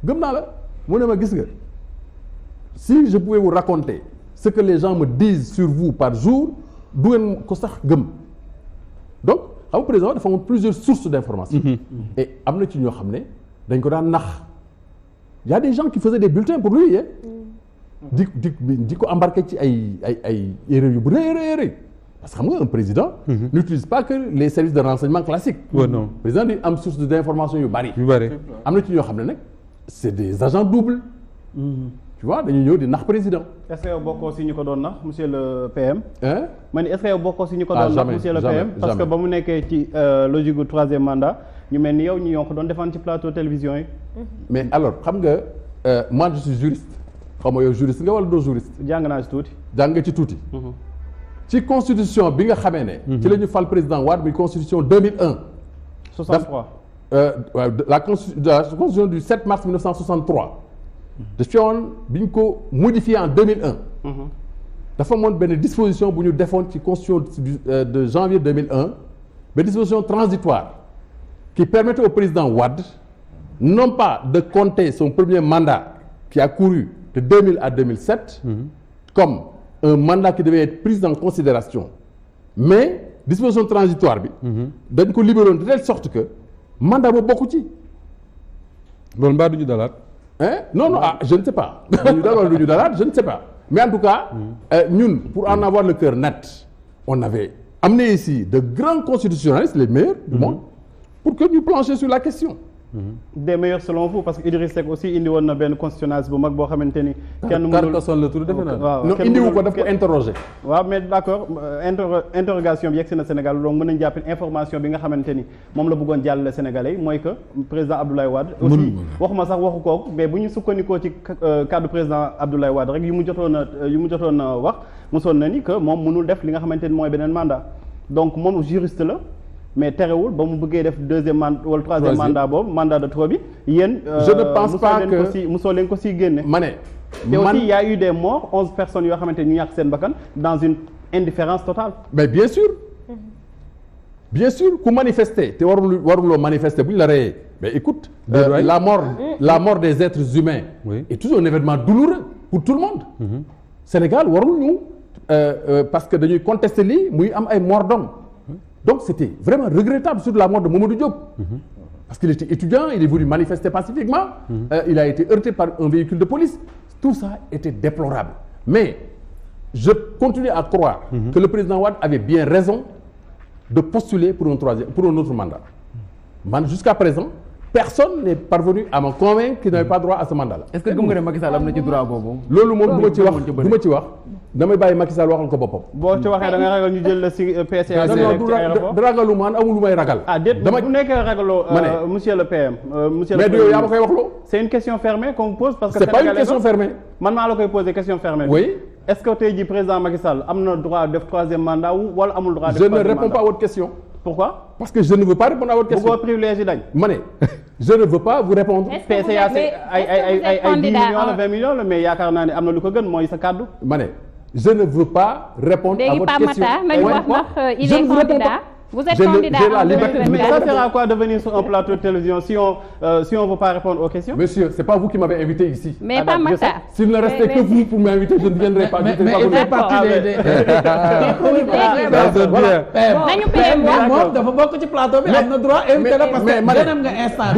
gëm naa la mu ne ma gis nga si je pouvais vous raconter ce que les gens me disent sur vous par jour du ngeen ko sax gëm donc xam nga président dafa amoon plusieurs sources d'information et am na ci ñoo xam ne dañ ko daan nax y a des gens qui faisaient des bulletins pour lui di ko embarqué ci ay erreurs yu bu rëy parce que xam nga un président n'utilise pas que les services de renseignement classiques non président di am source d'information yu bari am na ci ñoo xam ne nag c'est des agents doubles tu vois dañuy ñëw di nax président. est-ce que yow bokkoo si ñu ko doon nax monsieur le PM. ma ni est-ce que yow bokkoo si ñu ko doon nax monsieur le PM. parce que ba mu nekkee ci logique gu troisième mandat ñu mel ni yow ñu ñoo ko doon défendre ci plateau télévision yi. mais alors xam nga moi je suis juriste xam nga yow juriste nga wala doo juriste. jàng naa ci tuuti. jàng nga ci tuuti. ci constitution bi nga xamee ne. ci la ñu fal président Wade muy constitution 2001. 63. la constitution du 7 mars 1963. daf woon bi ñu ko modifié en 2001. dafa amoon benn disposition bu ñu defoon ci constitution de janvier 2001 benn disposition transitoire qui permettait au président Wade non pas de compter son premier mandat qui a couru de 2000 à 2007 comme un mandat qui devait être pris en considération mais disposition transitoire bi dañ ko libéroon de telle sorte que mandat boobu bokku ci loolu mbaa duñu dalaat non je ne sais pas duñu dal wala duñu dalaat je ne sais pas mais en tout cas ñun pour en avoir le cœur net on avait amené ici de grands constitutionnalistes les meilleurs du monde pour que ñu plancher sur la question des meilleurs selon vous parce que Idriss Seck aussi indi woon na benn constitutionnaliste bu mag boo xamante ni. kenn mënul Carcassonne la tudd defe naa. waaw non indiwu ko daf ko interroger. waaw mais d'accord interrogation bi yegg si na Sénégal donc mën nañu jàpp information bi nga xamante ni moom la bëggoon jàllale Sénégalais mooy que président Abdoulaye Wade. aussi waxuma sax waxu kooku mais bu ñu sukkandikoo ci cadre président Abdoulaye Wade rek yu mu jotoon a wax mosoon na ni que moom mënul def li nga xamante ni mooy beneen mandat donc moom juriste la. mais terewul ba mu bëggee def deuxième mandat wala troisième mandat boobu mandat de trop bi yéen. je ne pense pas que mosoo leen ko si génne. ma ne te aussi y a eu des morts 11 personnes yoo xamante ni ñu ñàkk seen bakkan dans une indifférence totale. mais bien sûr ku manifester te waruloo manifester bu ñu la reyee mais écoute. la mort des êtres humains. est toujours un événement douloureux pour tout le monde. Sénégal warul ñu parce que dañuy contester lii muy am ay morts d'hommes. Donc c'était vraiment regrettable sur la mort de Mamadou Diop. Parce qu'il était étudiant, il est venu manifester pacifiquement, il a été heurté par un véhicule de police. Tout ça était déplorable. Mais je continue à croire que le président Wade avait bien raison de postuler pour un autre mandat. Jusqu'à présent, personne n'est parvenu à me convaincre qu'il n'avait pas droit à ce mandat-là. Est-ce que gëm nga ne Macky Sall am na ci droit boobu. loolu moom du ma ci wax damay bàyyi Macky Sall waxal ko boppam. boo ci waxee da nga ragal ñu jël la si PCA. du ragalu maan amul lu may ragal. déet bu nekkee ragaloo. monsieur le PM. monsieur le mais yow yaa ma koy wax loo. c'est une question fermée qu'on pose parce que. c'est pas une question fermée. man maa la koy poser question fermée. oui. est-ce que tey jii président Macky Sall am na droit def troisième mandat wala amul droit. def troisième mandat je ne réponds pas à votre question. Pourquoi? Parce que je ne veux pas répondre à votre question. Pourquoi privilège dañ. ma ne je ne veux pas vous répondre. PCA ay 10 millions la 20 millions la mais yaakaar naa ne am na lu ko gën mooy sa kàddu. ma ne je ne veux pas répondre à votre question. nañu wax ndax il est candidat. Vous êtes candidat en 2024. Mais ça sert à quoi de venir sur un plateau de télévision si on veut pas répondre aux questions? Monsieur, c'est pas vous qui m'avez invité ici. Mais pas Makhtar. S'il ne restait que vous pour m'inviter, je ne viendrais pas. Mais il fait partie des nañu PM moom dafa bokk ci plateau bi am na droit invité la parce que gënam nga instant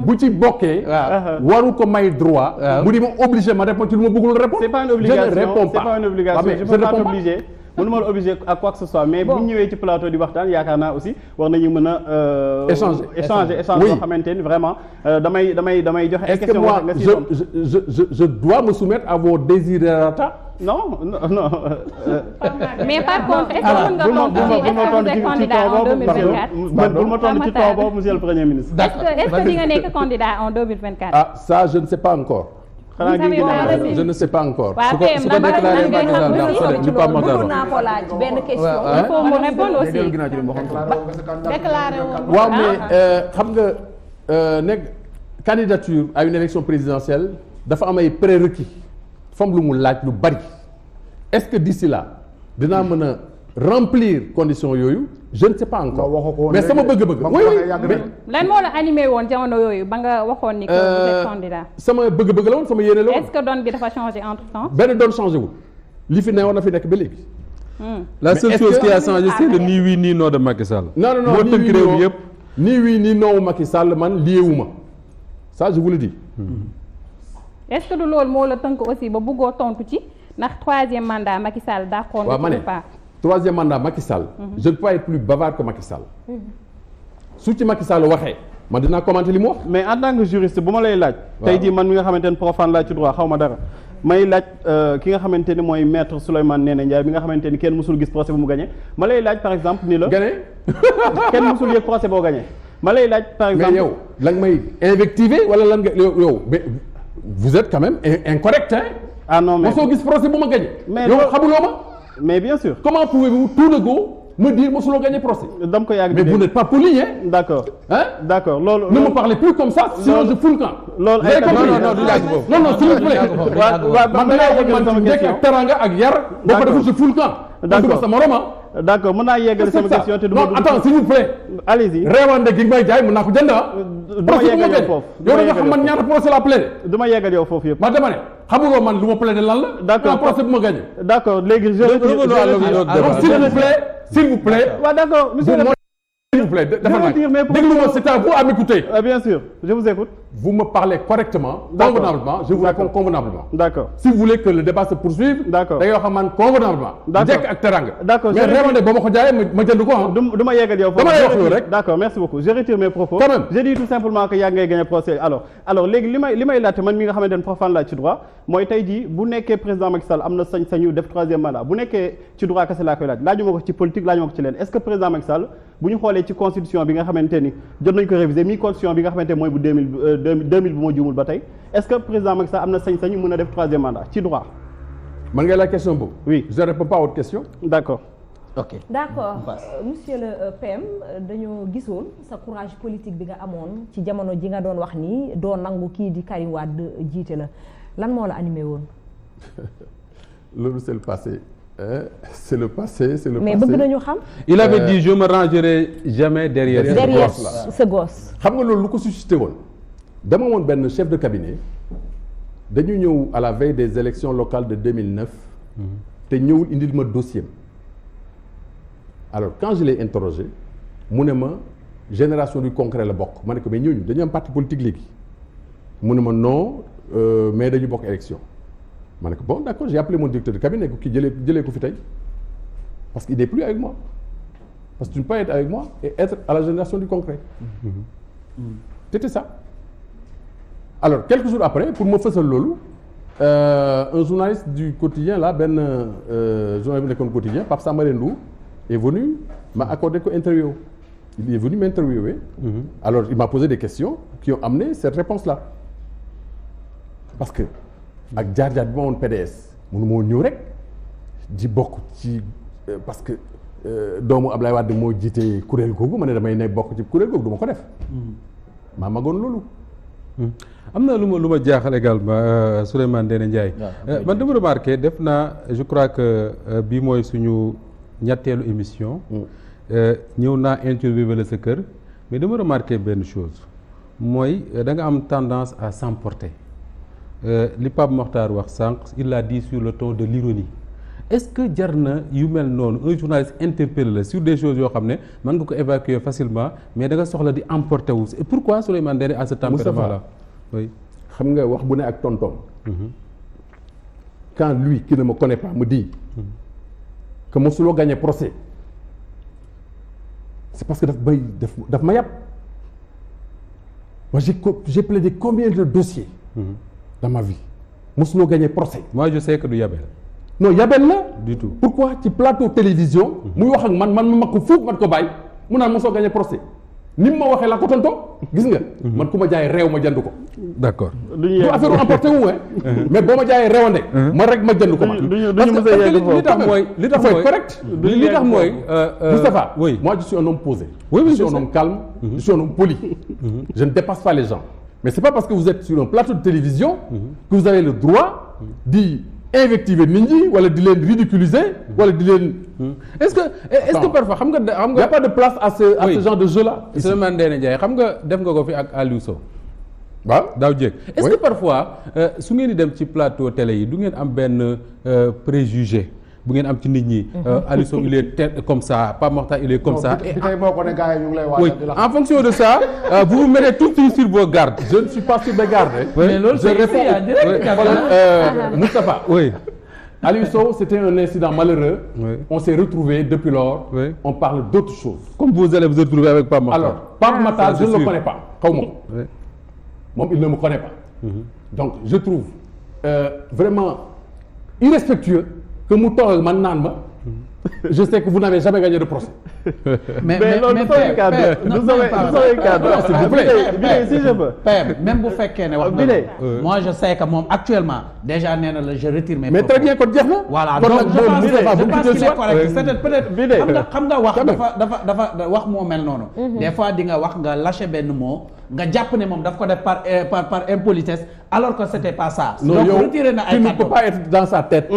bu ci bokkee waru ko may droit mu di ma obligé ma répondre ci lu ma bëggul répondre. C'est pas une obligation. Je ne réponds pas. C'est pas une obligation. Je peux pas t'obliger. mënuma la obligé à quoi que ce soit mais bu ñu ñëwee ci plateau di waxtaan yaakaar naa aussi war nañu mën a échanger yoo xamante ni vraiment damay joxe ay questions nga si je dois me soumettre à vos desiderata. non mais par contre est-ce que mën nga tontu ci candidat en 2024 bul ma tontu ci taw boobu monsieur le premier ministre. est-ce que di nga nekk candidat en 2024. ah ça je ne sais pas encore. je ne sais pas encore. su ko déclaré mënu naa ko laaj benn question. il faut mu répondre aussi. déclaré woon. waaw mais xam nga nekk candidature à une élection présidentielle dafa am ay prérequis fam lu mu laaj lu bari est-ce que d'ici là dinaa mën a remplir conditions yooyu je ne sais pas encore mais sama bëgg-bëgg lan moo la animé woon jamono yooyu ba nga waxoon ni que vous êtes candidat sama bëgg-bëgg la woon sama yéene la woon est-ce que donne bi dafa changé entre temps benn doon changé wul li fi ne war na fi nekk ba léegi la seule chose qui a changé c'est le ni oui ni non de Macky Sall non moo tënk réew mi yëpp ni oui ni non Macky Sall man liyeewuma ça je vous le dis est-ce que du loolu moo la tënk aussi ba bëggoo tontu ci ndax troisième mandat Macky Sall d'accord waaw ma ne troisième mandat Macky Sall je ne peux pas être plus bavard que Macky Sall su ci Macky Sall waxee man dinaa commenter li mu wax mais en tant que juriste bu ma lay laaj tey jii man mi nga xamante ne profane laa ci droit xaw ma dara may laaj ki nga xamante ni mooy maître Souleymane Ndéné Ndiaye bi nga xamante ni kenn mësul gis procès bu mu gagné ma lay laaj par exemple ni la gagné kenn mësul yëg procès boo gagné ma lay laaj par exemple mais yow lan may invectiver wala lan nga yow mais vous êtes quand même incorrect hein ah non mais mosoo gis procès bu ma gagné mais yow xamuloo ma mais bien sûr comment pouvez-vous tout de go me dire mosuloo gagné procès dam ko yàgg mais vous n'êtes pas poli hein d'accord hein d'accord loolu ne me parlez plus comme ça sinon je fous le camp loolu ay non du yàgg foofu non s'il vous plaît waaw man dangaa wax man ci nekk ak teranga ak yar boo ko deful je fous le camp d'accord sa morom d'accord mën naa yeggali sama question te du ma non attends s'il vous plaît allez-y réewande gi may jaay mën naa ko jënd du ma yeggal yow foofu yow da nga xam man ñaata procès la plaidé du ma yeggal yow foofu yëpp ma dama ne xamuloo man lu ma plaidé lan la d'accord procès bu ma gagné d'accord léegi s'il vous plaît waaw d'accord monsieur s'il vous plaît dafa nag déglu-moi c'est à vous à m'écouter bien sûr je vous écoute vous me parlez correctement convenablement je vous réponds convenablement d'accord si vous voulez que le débat se poursuive d'accord da ngay wax man convenablement njëkk ak teranga d'accord mais réewande boo ma ko jaayee ma jënd ko du ma yeggal yow foofu dama lay wax loolu rek d'accord merci beaucoup je retire mes propos quand même j'ai dit tout simplement que yaa ngay gagner procès alors léegi li may laajte man mi nga xamante ne profane laa ci droit mooy tey jii bu nekkee président Macky Sall am na sañ-sañu def troisième mandat bu nekkee ci droit kese laa koy laaj laajuma ko ci politique laajuma ko ci leen est-ce que président Macky Sall bu ñu xoolee ci constitution bi nga xamante ni jot nañu ko réviser mi constitution bi nga xamante mooy bu 2000 bu ma juumul ba tey est-ce que président Macky Sall am na sañ-sañu mën a def troisième mandat ci droit man ngay la question boobu oui je ne réponds pas à votre question d'accord ok d'accord monsieur le PM dañoo gisoon sa courage politique bi nga amoon ci jamono ji nga doon wax nii doo nangu kii di Karim Wade jiite la lan moo la animé woon loolu c'est le passé c'est le passé mais bëgg nañu xam il avait dit je me rangerai jamais derrière ce gosse xam nga loolu lu ko suscité woon dama woon benn chef de cabinet dañu ñëw à la veille des élections locales de 2009 te ñëwul indil ma dossier alors quand je l'ai interrogé mu ne ma génération du concret la bokk ma ne ko mais ñooñu dañu am parti politique léegi mu ne ma non mais dañu bokk élection ma ne ko bon d'accord j'ai appelé mon directeur de cabinet ko kii jëlee ko fi tey parce qu'il n'est plus avec moi parce que tu ne peux pas être avec moi et être à la génération du concret c'était ça alors quelques jours après pour ma fësal loolu un journaliste du quotidien là benn journaliste bu nekkoon quotidien Pape Samba Rendou est venu m'a accordé ko interview il est venu m'interviewer alors il m'a posé des questions qui ont amené cette réponse là parce que ak jaar-jaar bi ma woon PDS mënu moo ñëw rek di bokk ci parce que doomu Ablaye Wade moo jiite kuréel googu ma ne damay ne bokk ci kuréel googu du ma ko def maa magoon loolu am na lu ma jaaxal également Souleymane Ndéné Ndiaye man dama remarqué def naa je crois que bii mooy suñu ñetteelu émission ñëw naa interviewé la sa kër mais dama remarqué benn chose mooy da nga am tendance à s'emporter li Pape Mokhtar wax sànq il l'a dit sur le ton de l'ironie est-ce que jar na yu mel noonu un journaliste interpellé la sur des choses yoo xam ne mën nga ko évacuer facilement mais da nga soxla di emporter wu et pourquoi Souleymane Ndéné à ce tempérament là oui xam nga wax bu ne ak tonton quand lui qui ne me connaît pas me dit que mosuloo gagné procès c'est parce que daf ma yàpp moi j'ai plaidé combien de dossiers dans ma vie mosuloo gagné procès moi je sais que du yabel non yabel la du tout pourquoi ci plateau télévision muy wax ak man ma mag ko fuuf man ko bàyyi mu naan mosoo gagné procès ni mu ma waxee la ko tontoo gis nga man ku ma jaay réew ma jënd ko d'accord du affaire u emporté wu mais boo ma jaayee réewande ma rek ma jënd ko man parce que li tax mooy li tax mooy correct li tax mooy Moustapha oui moi je suis un homme posé oui, je suis un homme calme je suis un homme poli je ne dépasse pas les gens mais c'est pas parce que vous êtes sur un plateau de télévision que vous avez le droit di invectiver nit ñi wala di leen ridiculiser wala di leen. est-ce que parfois xam nga. y a pas de place à ce genre de jeu là. Souleymane Ndéné Ndiaye xam nga def nga ko fi ak Aliou Sow. waaw daaw jéeg est-ce que parfois su ngeen di dem ci plateau télé yi du ngeen am benn préjugé bu ngeen am ci nit ñi. Aliou Sow il est comme ça Pape Makhtar il est comme ça. bi tey moo ko ne gars yi ñu ngi lay waajal di la en fonction de ça vous vous mettez tout de suite sur vos gardes. je ne suis pas sur mes gardes. mais loolu je réponds Moustapha. oui. Aliou Sow c'était un incident malheureux. Oui. On s'est retrouvés depuis lors. Oui. On parle d'autre chose. Comme vous allez vous retrouver avec Pape Makhtar. Alors Pape Makhtar je ne le connais pas xaw ma ko. moom il ne me connaît pas. Donc je trouve vraiment irrespectueux que mu toog man naan ma. je sais que vous n'avez jamais gagné de procès. mais loolu du samay cadre du samay cadre s'il vous plaît si je peux. Père même bu fekkee ne wax na moi je sais que moom actuellement déjà nee na la je retire mes propos. mais très bien kon jeex na. voilà donc je pense qu'il est correct c'est peut-être xam nga wax dafa wax moo mel noonu. des fois di nga wax nga lâcher benn mot nga jàpp ne moom daf ko def par impolitesse alors que c'était pas ça. non donc yow retiré na ay tu ne peux pas être dans sa tête.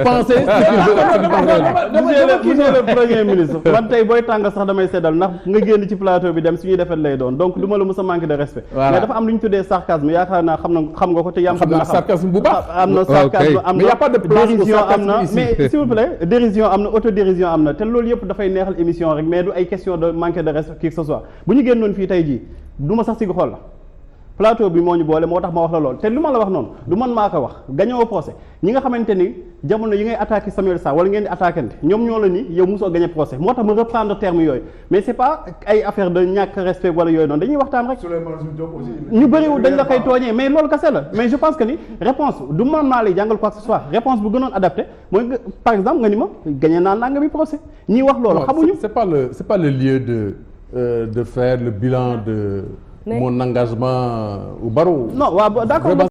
penser monsieur le premier ministre man tey booy tàng sax damay seddal ndax nga génn ci plateau bi dem suñuy defet lay doon donc du ma la mës a manquer de respect. mais dafa am lu ñu tuddee sarcasme yaakaar naa xam nga ko te yam xam naa sarcasme bu baax. am na sarcasme am mais y a pas de place dérision am na ici. mais s'il vous plaît dérision am na autodérision am na te loolu yëpp dafay neexal émission rek mais du ay question de manquer de respect qui que ce soit bu ñu génnoon fii tey jii du ma sax si xool la plateau bi moo ñu boole moo tax ma wax la lool te lu ma la wax noonu du man maa ko wax gañoo procès ñi nga xamante ni jamono yi ngay attaqué Samuel Sarr wala ngeen di attaquante ñoom ñoo la ni yow mosoo gagné procès moo tax ma reprendre terme yooyu mais c'est pas ay affaire de ñàkk respect wala yooyu noonu dañuy waxtaan rek ñu bëriwul dañ la koy tooñee mais loolu kese la mais je pense que ni réponse du man maa lay jàngal quoi que ce soit réponse bu gënoon adapté mooy par exemple nga ni ma gagné naa nanga bi procès ñii wax loolu xamuñu c'est pas le lieu de faire le bilan de mon engagement au barreau. Non, d'accord.